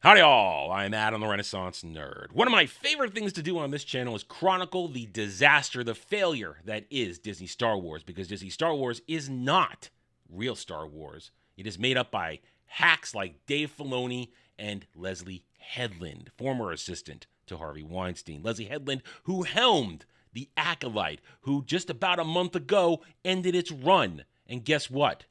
Howdy all, I'm Adam the Renaissance Nerd. One of my favorite things to do on this channel is chronicle the disaster, the failure that is Disney Star Wars, because Disney Star Wars is not real Star Wars. It is made up by hacks like Dave Filoni and Leslie Headland, former assistant to Harvey Weinstein. Leslie Headland, who helmed the Acolyte, who just about a month ago ended its run. And guess what?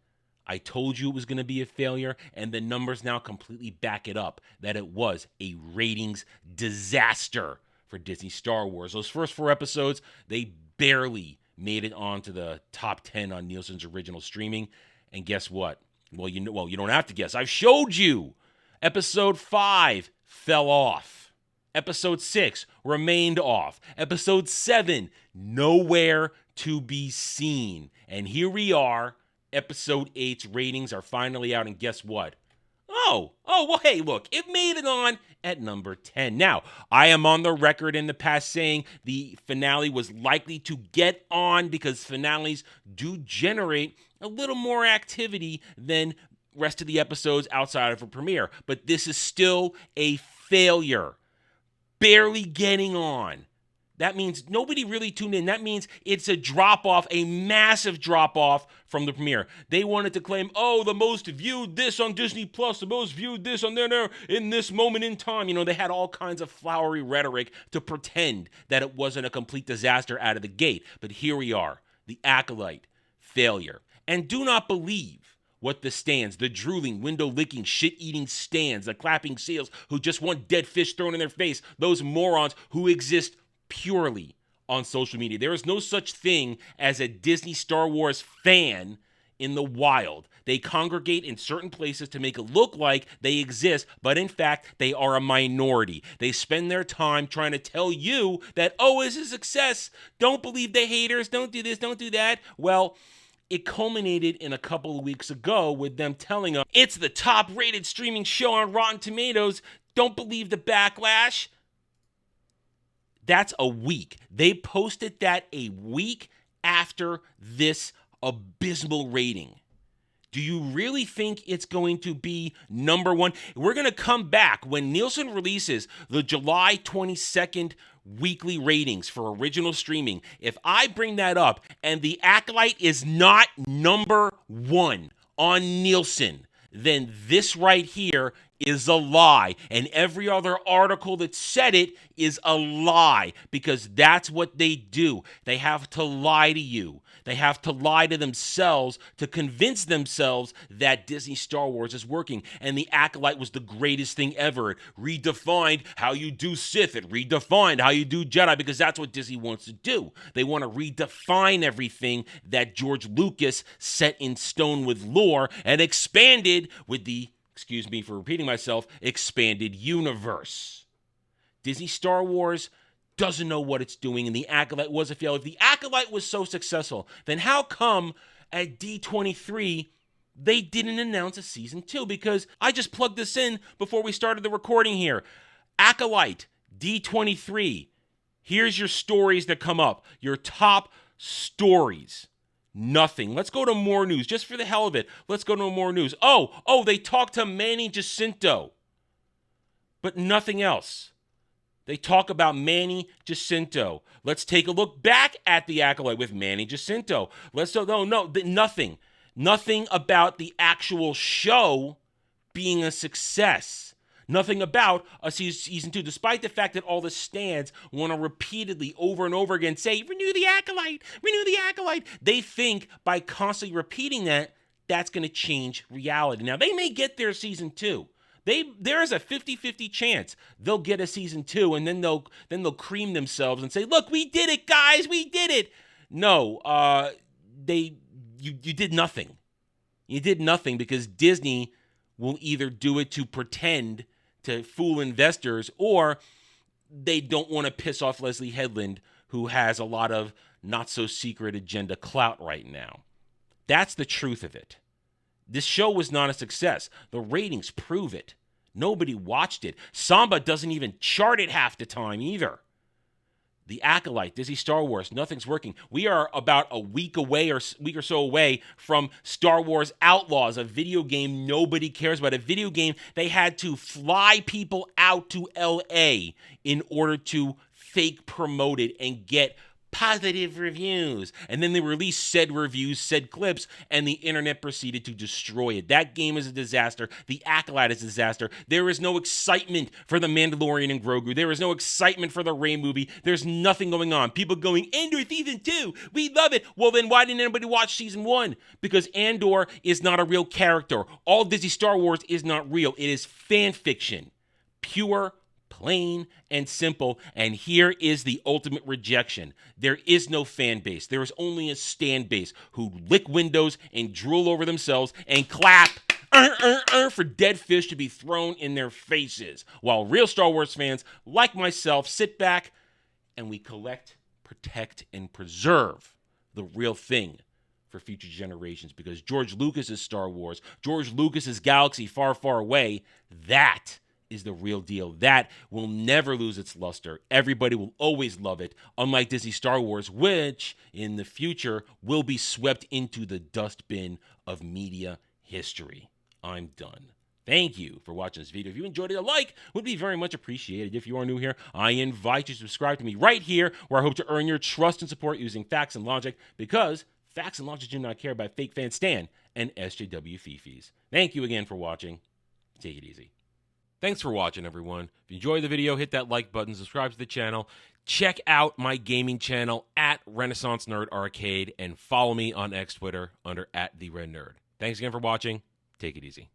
I told you it was going to be a failure, and the numbers now completely back it up, that it was a ratings disaster for Disney Star Wars. Those first 4 episodes, they barely made it onto the top 10 on Nielsen's original streaming. And guess what? Well, you don't have to guess. I've showed you. Episode 5 fell off. Episode 6 remained off. Episode 7, nowhere to be seen. And here we are. Episode 8's ratings are finally out, and guess what? Well, hey, look, it made it on at number 10. Now, I am on the record in the past saying the finale was likely to get on because finales do generate a little more activity than rest of the episodes outside of a premiere. But this is still a failure. Barely getting on. That means nobody really tuned in. That means it's a drop-off, a massive drop-off from the premiere. They wanted to claim, the most viewed this on Disney Plus, the most viewed this on there in this moment in time. You know, they had all kinds of flowery rhetoric to pretend that it wasn't a complete disaster out of the gate. But here we are, the Acolyte, failure. And do not believe what the stands, the drooling, window-licking, shit-eating stands, the clapping seals who just want dead fish thrown in their face, those morons who exist purely on social media. There is no such thing as a Disney Star Wars fan in the wild. They congregate in certain places to make it look like they exist, but in fact, they are a minority. They spend their time trying to tell you that, it's a success. Don't believe the haters. Don't do this. Don't do that. Well, it culminated in a couple of weeks ago with them telling them it's the top-rated streaming show on Rotten Tomatoes. Don't believe the backlash. That's a week. They posted that a week after this abysmal rating. Do you really think it's going to be number 1? We're going to come back when Nielsen releases the July 22nd weekly ratings for original streaming. If I bring that up and the Acolyte is not number 1 on Nielsen, then this right here is a lie. And every other article that said it is a lie, because that's what they do. They have to lie to you. They have to lie to themselves to convince themselves that Disney Star Wars is working. And the Acolyte was the greatest thing ever. It redefined how you do Sith. It redefined how you do Jedi, because that's what Disney wants to do. They want to redefine everything that George Lucas set in stone with lore and expanded with the, excuse me for repeating myself, expanded universe. Disney Star Wars doesn't know what it's doing, and the Acolyte was a failure. If the Acolyte was so successful, then how come at D23 they didn't announce a season 2? Because I just plugged this in before we started the recording here. Acolyte, D23. Here's your stories that come up. Your top stories. Nothing. Let's go to more news. Just for the hell of it, let's go to more news. They talked to Manny Jacinto. But nothing else. They talk about Manny Jacinto. Let's take a look back at the Acolyte with Manny Jacinto. Nothing. Nothing about the actual show being a success. Nothing about a season 2, despite the fact that all the stands want to repeatedly, over and over again, say, renew the Acolyte, renew the Acolyte. They think by constantly repeating that, that's going to change reality. Now, they may get their season 2. There is a 50-50 chance they'll get a season 2, and then they'll cream themselves and say, look, we did it, guys, we did it. No, you did nothing. You did nothing, because Disney will either do it to pretend to fool investors, or they don't want to piss off Leslie Headland, who has a lot of not-so-secret agenda clout right now. That's the truth of it. This show was not a success. The ratings prove it. Nobody watched it. Samba doesn't even chart it half the time either. The Acolyte, Disney Star Wars, nothing's working. We are about a week away or week or so away from Star Wars Outlaws, a video game nobody cares about. A video game they had to fly people out to LA in order to fake promote it and get positive reviews. And then they released said reviews, said clips, and the internet proceeded to destroy it. That game is a disaster. The Acolyte is a disaster. There is no excitement for The Mandalorian and Grogu. There is no excitement for the Rey movie. There's nothing going on. People going, Andor Season 2, we love it. Well, then why didn't anybody watch Season 1? Because Andor is not a real character. All Disney Star Wars is not real. It is fan fiction. Pure, plain and simple, and here is the ultimate rejection. There is no fan base. There is only a stand base who lick windows and drool over themselves and clap for dead fish to be thrown in their faces, while real Star Wars fans like myself sit back and we collect, protect, and preserve the real thing for future generations, because George Lucas's Star Wars, George Lucas's galaxy far, far away, that is the real deal. That will never lose its luster. Everybody will always love it, unlike Disney Star Wars, which in the future will be swept into the dustbin of media history. I'm done. Thank you for watching this video. If you enjoyed it, a like would be very much appreciated. If you are new here, I invite you to subscribe to me right here, where I hope to earn your trust and support using facts and logic, because facts and logic do not care about fake fan Stan and SJW Fifis. Thank you again for watching. Take it easy. Thanks for watching, everyone. If you enjoyed the video, hit that like button, subscribe to the channel, check out my gaming channel at Renaissance Nerd Arcade, and follow me on X Twitter under @TheRedNerd. Thanks again for watching. Take it easy.